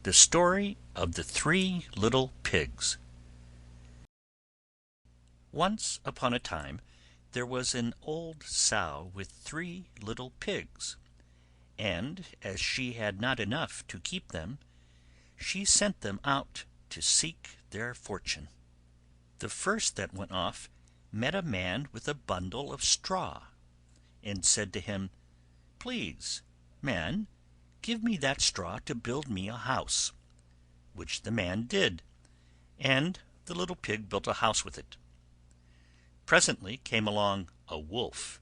The Story of the Three Little Pigs. Once upon a time there was an old sow with 3 little pigs, and as she had not enough to keep them, she sent them out to seek their fortune. The first that went off met a man with a bundle of straw, and said to him, "Please, man, give me that straw to build me a house," which the man did, and the little pig built a house with it. Presently came along a wolf,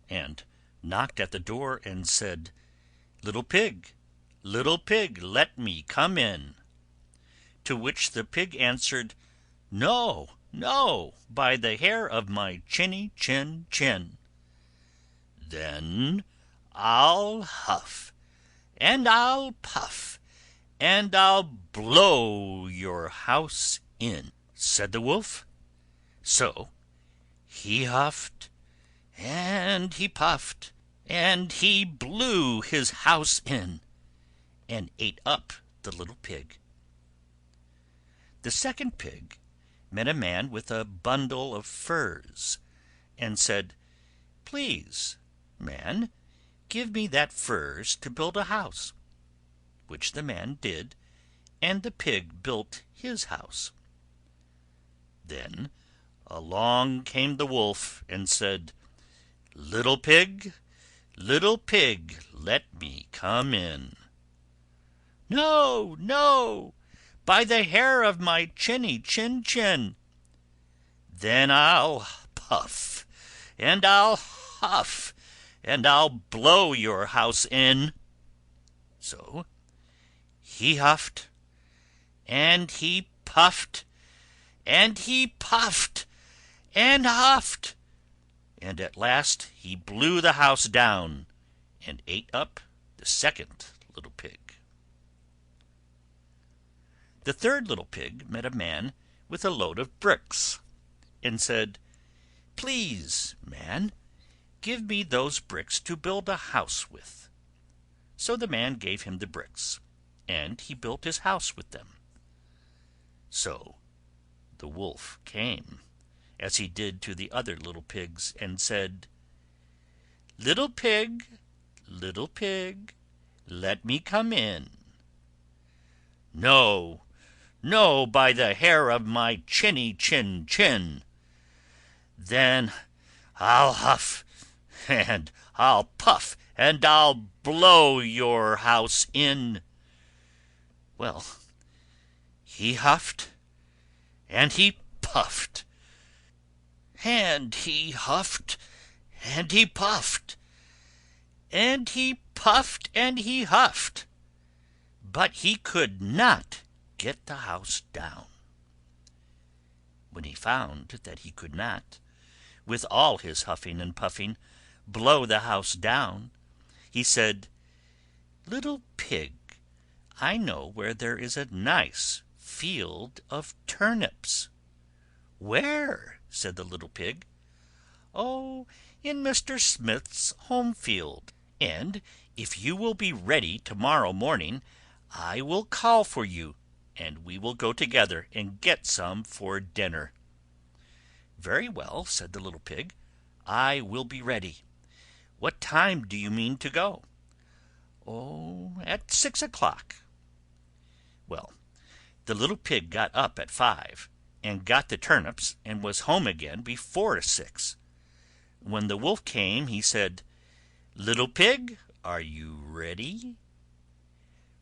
and knocked at the door and said, little pig, let me come in." To which the pig answered, "No, no, by the hair of my chinny chin chin." "Then I'll huff, and I'll puff, and I'll blow your house in," said the wolf. So he huffed, and he puffed, and he blew his house in, and ate up the little pig. The second pig met a man with a bundle of furs, and said, "Please, man, give me that furs to build a house," which the man did, and the pig built his house. Then along came the wolf, and said, little pig, let me come in." "No, no, by the hair of my chinny chin chin." "Then I'll puff, and I'll huff, and I'll blow your house in." So he huffed, and he puffed, and he puffed, and huffed, and at last he blew the house down, and ate up the second little pig. The third little pig met a man with a load of bricks, and said, "Please, man, give me those bricks to build a house with." So the man gave him the bricks, and he built his house with them. So the wolf came, as he did to the other little pigs, and said, little pig, let me come in." "No, no, by the hair of my chinny chin chin." "Then I'll huff, and I'll puff, and I'll blow your house in." Well, he huffed, and he puffed, and he huffed, and he puffed, and he puffed, and he huffed, but he could not get the house down. When he found that he could not, with all his huffing and puffing, blow the house down, he said, little pig, I know where there is a nice field of turnips." "Where?" said the little pig. "Oh, in Mr. Smith's home field, and if you will be ready to-morrow morning, I will call for you, and we will go together and get some for dinner." "Very well," said the little pig, "I will be ready. What time do you mean to go?" "Oh, at 6 o'clock." Well, the little pig got up at 5, and got the turnips, and was home again before 6. When the wolf came, he said, little pig, are you ready?"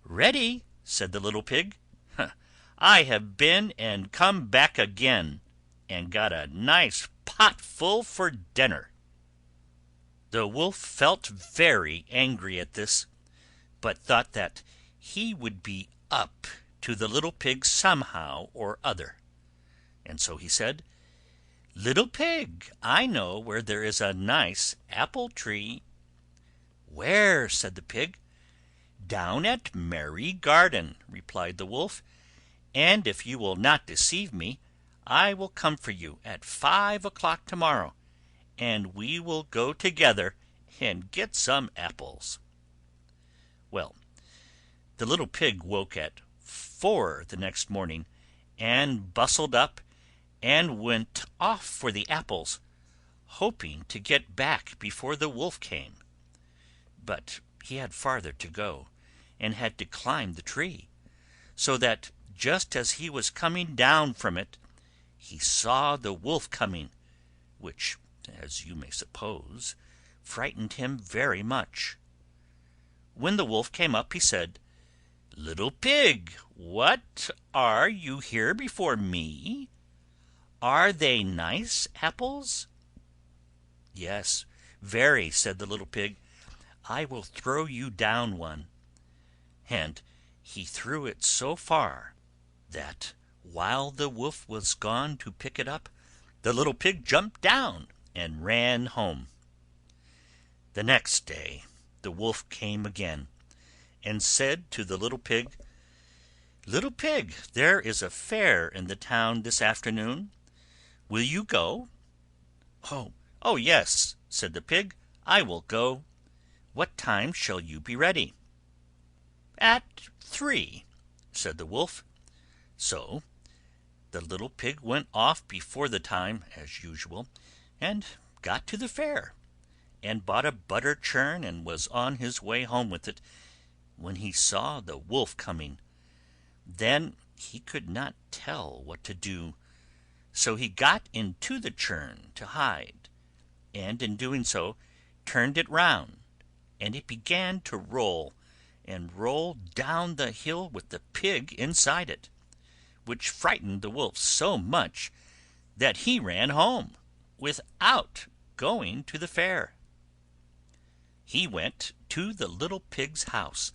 "Ready?" said the little pig. "I have been and come back again, and got a nice pot full for dinner." The wolf felt very angry at this, but thought that he would be up to the little pig somehow or other, and so he said, little pig, I know where there is a nice apple tree." "Where?" said the pig. "Down at Merry Garden," replied the wolf, "and if you will not deceive me, I will come for you at 5 o'clock to-morrow, and we will go together and get some apples." Well, the little pig woke at 4 the next morning, and bustled up, and went off for the apples, hoping to get back before the wolf came. But he had farther to go, and had to climb the tree, so that just as he was coming down from it, he saw the wolf coming, which, as you may suppose, frightened him very much. When the wolf came up, he said, "Little pig, what, are you here before me? Are they nice apples?" "Yes, very," said the little pig. "I will throw you down one." And he threw it so far that, while the wolf was gone to pick it up, the little pig jumped down and ran home. The next day the wolf came again, and said to the little pig, "Little pig, there is a fair in the town this afternoon. Will you go?" "Oh, yes," said the pig, "I will go. What time shall you be ready?" "At 3," said the wolf. So the little pig went off before the time, as usual, and got to the fair, and bought a butter churn, and was on his way home with it, when he saw the wolf coming. Then he could not tell what to do, so he got into the churn to hide, and in doing so turned it round, and it began to roll, and roll down the hill with the pig inside it, which frightened the wolf so much that he ran home without going to the fair. He went to the little pig's house,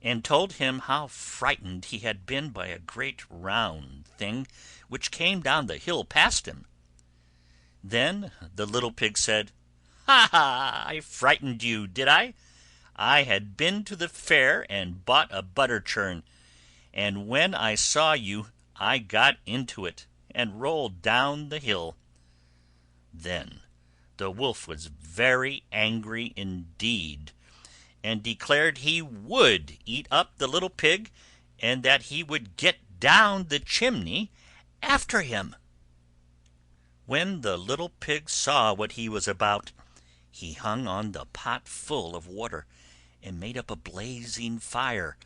and told him how frightened he had been by a great round thing which came down the hill past him. Then the little pig said, "Ha ha! I frightened you, did I? I had been to the fair and bought a butter churn, and when I saw you I got into it, and rolled down the hill." Then the wolf was very angry indeed, and declared he would eat up the little pig, and that he would get down the chimney after him. When the little pig saw what he was about, he hung on the pot full of water, and made up a blazing fire,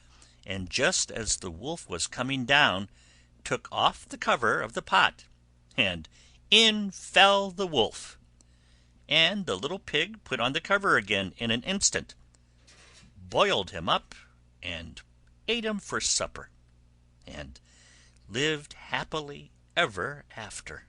and just as the wolf was coming down, took off the cover of the pot, and in fell the wolf, and the little pig put on the cover again in an instant, boiled him up, and ate him for supper, and lived happily ever after.